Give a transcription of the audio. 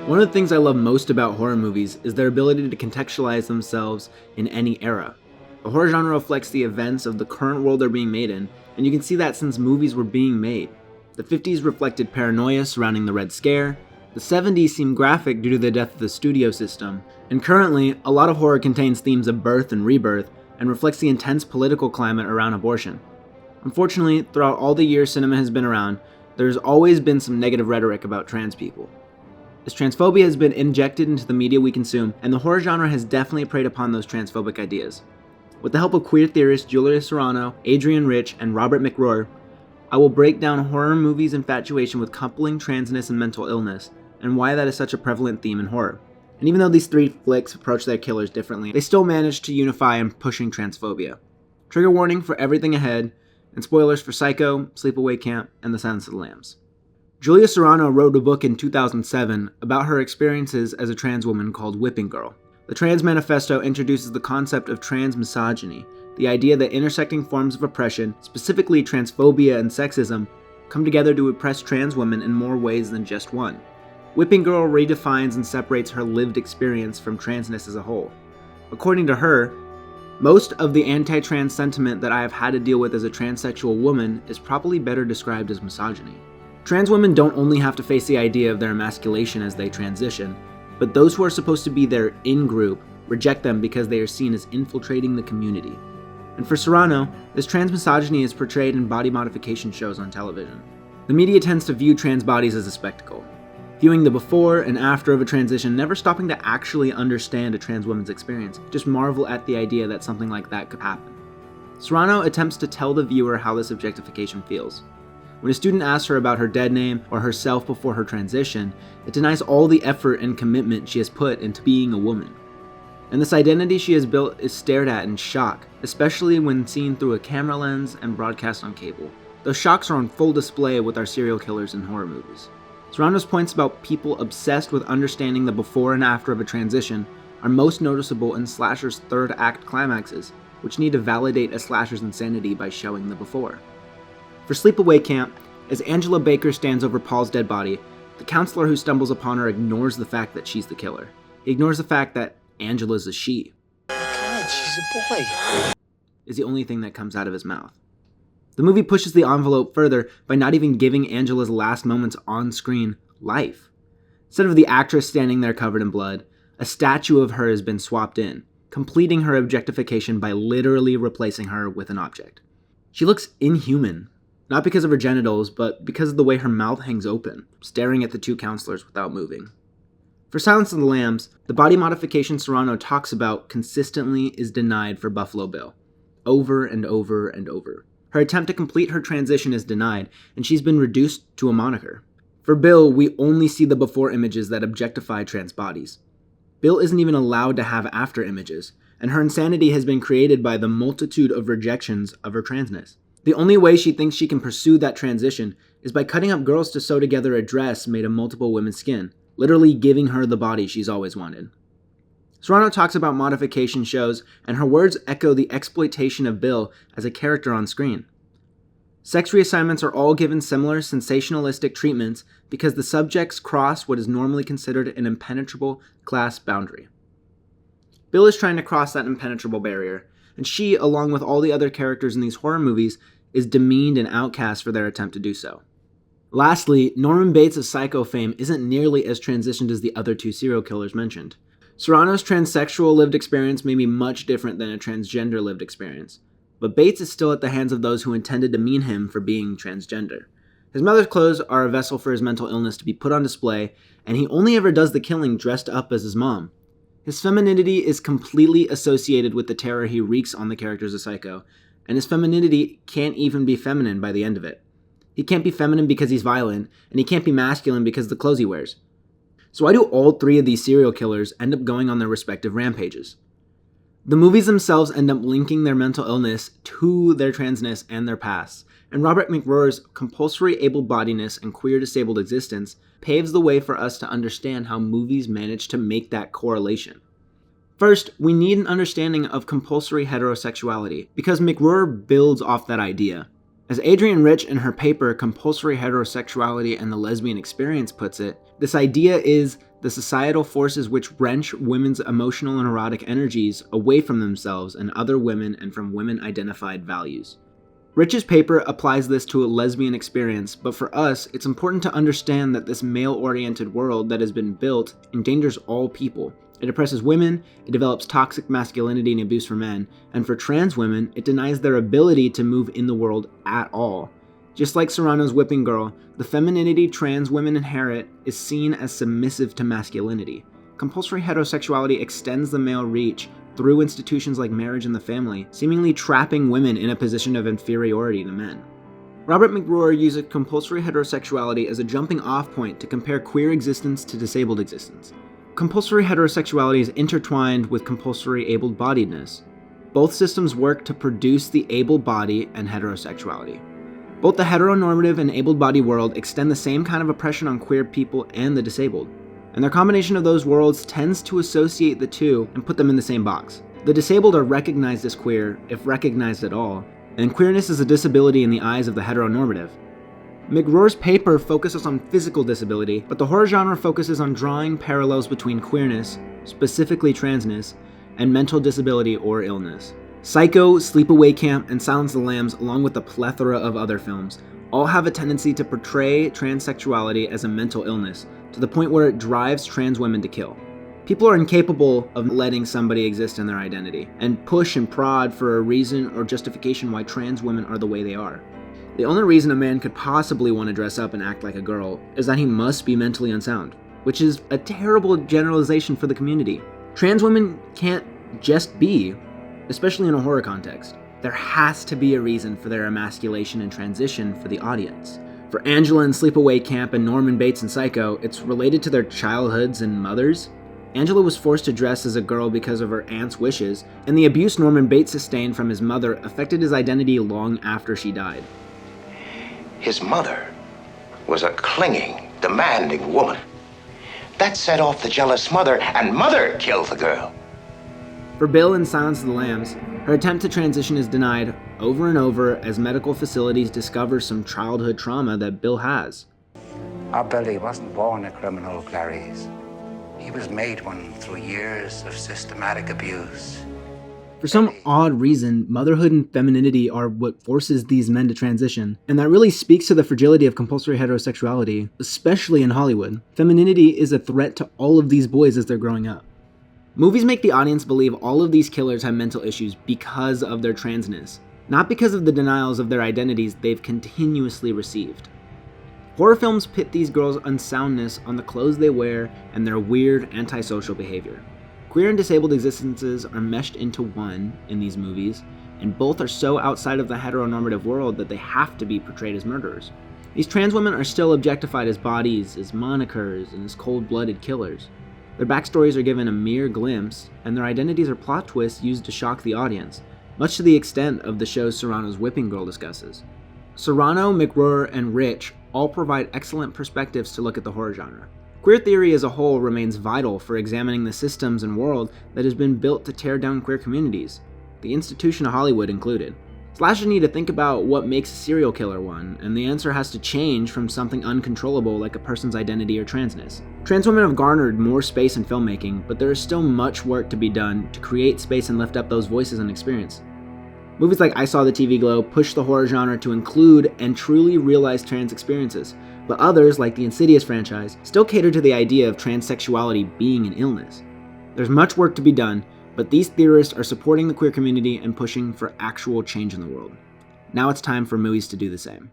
One of the things I love most about horror movies is their ability to contextualize themselves in any era. The horror genre reflects the events of the current world they're being made in, and you can see that since movies were being made. The 50s reflected paranoia surrounding the Red Scare, the 70s seemed graphic due to the death of the studio system, and currently, a lot of horror contains themes of birth and rebirth, and reflects the intense political climate around abortion. Unfortunately, throughout all the years cinema has been around, there's always been some negative rhetoric about trans people. As transphobia has been injected into the media we consume, and the horror genre has definitely preyed upon those transphobic ideas. With the help of queer theorists Juulia Serano, Adrienne and Robert McRuer, I will break down horror movies' infatuation with coupling transness and mental illness, and why that is such a prevalent theme in horror. And even though these three flicks approach their killers differently, they still manage to unify in pushing transphobia. Trigger warning for everything ahead, and spoilers for Psycho, Sleepaway Camp, and The Silence of the Lambs. Juulia Serano wrote a book in 2007 about her experiences as a trans woman called Whipping Girl. The Trans Manifesto introduces the concept of trans misogyny, the idea that intersecting forms of oppression, specifically transphobia and sexism, come together to oppress trans women in more ways than just one. Whipping Girl redefines and separates her lived experience from transness as a whole. According to her, most of the anti-trans sentiment that I have had to deal with as a transsexual woman is probably better described as misogyny. Trans women don't only have to face the idea of their emasculation as they transition, but those who are supposed to be their in-group reject them because they are seen as infiltrating the community. And for Serano, this trans misogyny is portrayed in body modification shows on television. The media tends to view trans bodies as a spectacle, viewing the before and after of a transition, never stopping to actually understand a trans woman's experience, just marvel at the idea that something like that could happen. Serano attempts to tell the viewer how this objectification feels. When a student asks her about her dead name or herself before her transition, it denies all the effort and commitment she has put into being a woman. And this identity she has built is stared at in shock, especially when seen through a camera lens and broadcast on cable. Those shocks are on full display with our serial killers in horror movies. Serano's points about people obsessed with understanding the before and after of a transition are most noticeable in slashers' third act climaxes, which need to validate a slasher's insanity by showing the before. For Sleepaway Camp, as Angela Baker stands over Paul's dead body, the counselor who stumbles upon her ignores the fact that she's the killer. He ignores the fact that Angela's a she. God, she's a boy. Is the only thing that comes out of his mouth. The movie pushes the envelope further by not even giving Angela's last moments on screen life. Instead of the actress standing there covered in blood, a statue of her has been swapped in, completing her objectification by literally replacing her with an object. She looks inhuman. Not because of her genitals, but because of the way her mouth hangs open, staring at the two counselors without moving. For Silence of the Lambs, the body modification Serano talks about consistently is denied for Buffalo Bill, over and over and over. Her attempt to complete her transition is denied, and she's been reduced to a moniker. For Bill, we only see the before images that objectify trans bodies. Bill isn't even allowed to have after images, and her insanity has been created by the multitude of rejections of her transness. The only way she thinks she can pursue that transition is by cutting up girls to sew together a dress made of multiple women's skin, literally giving her the body she's always wanted. Serano talks about modification shows, and her words echo the exploitation of Bill as a character on screen. Sex reassignments are all given similar sensationalistic treatments because the subjects cross what is normally considered an impenetrable class boundary. Bill is trying to cross that impenetrable barrier, and she, along with all the other characters in these horror movies, is demeaned and outcast for their attempt to do so. Lastly, Norman Bates of Psycho fame isn't nearly as transitioned as the other two serial killers mentioned. Serano's transsexual lived experience may be much different than a transgender lived experience, but Bates is still at the hands of those who intended to mean him for being transgender. His mother's clothes are a vessel for his mental illness to be put on display, and he only ever does the killing dressed up as his mom. His femininity is completely associated with the terror he wreaks on the characters of Psycho, and his femininity can't even be feminine by the end of it. He can't be feminine because he's violent, and he can't be masculine because of the clothes he wears. So why do all three of these serial killers end up going on their respective rampages? The movies themselves end up linking their mental illness to their transness and their past, and Robert McRuer's Compulsory Able-Bodiedness and Queer Disabled Existence paves the way for us to understand how movies manage to make that correlation. First, we need an understanding of compulsory heterosexuality, because McRuer builds off that idea. As Adrienne Rich in her paper Compulsory Heterosexuality and the Lesbian Experience puts it, this idea is the societal forces which wrench women's emotional and erotic energies away from themselves and other women and from women-identified values. Rich's paper applies this to a lesbian experience, but for us, it's important to understand that this male-oriented world that has been built endangers all people. It oppresses women, it develops toxic masculinity and abuse for men, and for trans women, it denies their ability to move in the world at all. Just like Serano's whipping girl, the femininity trans women inherit is seen as submissive to masculinity. Compulsory heterosexuality extends the male reach through institutions like marriage and the family, seemingly trapping women in a position of inferiority to men. Robert McRuer uses compulsory heterosexuality as a jumping-off point to compare queer existence to disabled existence. Compulsory heterosexuality is intertwined with compulsory able-bodiedness. Both systems work to produce the able body and heterosexuality. Both the heteronormative and able-bodied world extend the same kind of oppression on queer people and the disabled, and their combination of those worlds tends to associate the two and put them in the same box. The disabled are recognized as queer, if recognized at all, and queerness is a disability in the eyes of the heteronormative. McRuer's paper focuses on physical disability, but the horror genre focuses on drawing parallels between queerness, specifically transness, and mental disability or illness. Psycho, Sleepaway Camp, and Silence of the Lambs, along with a plethora of other films, all have a tendency to portray transsexuality as a mental illness, to the point where it drives trans women to kill. People are incapable of letting somebody exist in their identity, and push and prod for a reason or justification why trans women are the way they are. The only reason a man could possibly want to dress up and act like a girl is that he must be mentally unsound, which is a terrible generalization for the community. Trans women can't just be, especially in a horror context. There has to be a reason for their emasculation and transition for the audience. For Angela in Sleepaway Camp and Norman Bates in Psycho, it's related to their childhoods and mothers. Angela was forced to dress as a girl because of her aunt's wishes, and the abuse Norman Bates sustained from his mother affected his identity long after she died. His mother was a clinging, demanding woman. That set off the jealous mother, and mother killed the girl. For Bill in Silence of the Lambs, her attempt to transition is denied over and over as medical facilities discover some childhood trauma that Bill has. Our Billy wasn't born a criminal, Clarice. He was made one through years of systematic abuse. For some odd reason, motherhood and femininity are what forces these men to transition, and that really speaks to the fragility of compulsory heterosexuality, especially in Hollywood. Femininity is a threat to all of these boys as they're growing up. Movies make the audience believe all of these killers have mental issues because of their transness, not because of the denials of their identities they've continuously received. Horror films pit these girls' unsoundness on the clothes they wear and their weird, antisocial behavior. Queer and disabled existences are meshed into one in these movies, and both are so outside of the heteronormative world that they have to be portrayed as murderers. These trans women are still objectified as bodies, as monikers, and as cold-blooded killers. Their backstories are given a mere glimpse, and their identities are plot twists used to shock the audience, much to the extent of the show Serano's whipping girl discusses. Serano, McRuer, and Rich all provide excellent perspectives to look at the horror genre. Queer theory as a whole remains vital for examining the systems and world that has been built to tear down queer communities, the institution of Hollywood included. Slashers need to think about what makes a serial killer one, and the answer has to change from something uncontrollable like a person's identity or transness. Trans women have garnered more space in filmmaking, but there is still much work to be done to create space and lift up those voices and experience. Movies like I Saw the TV Glow push the horror genre to include and truly realize trans experiences, but others, like the Insidious franchise, still cater to the idea of transsexuality being an illness. There's much work to be done, but these theorists are supporting the queer community and pushing for actual change in the world. Now it's time for movies to do the same.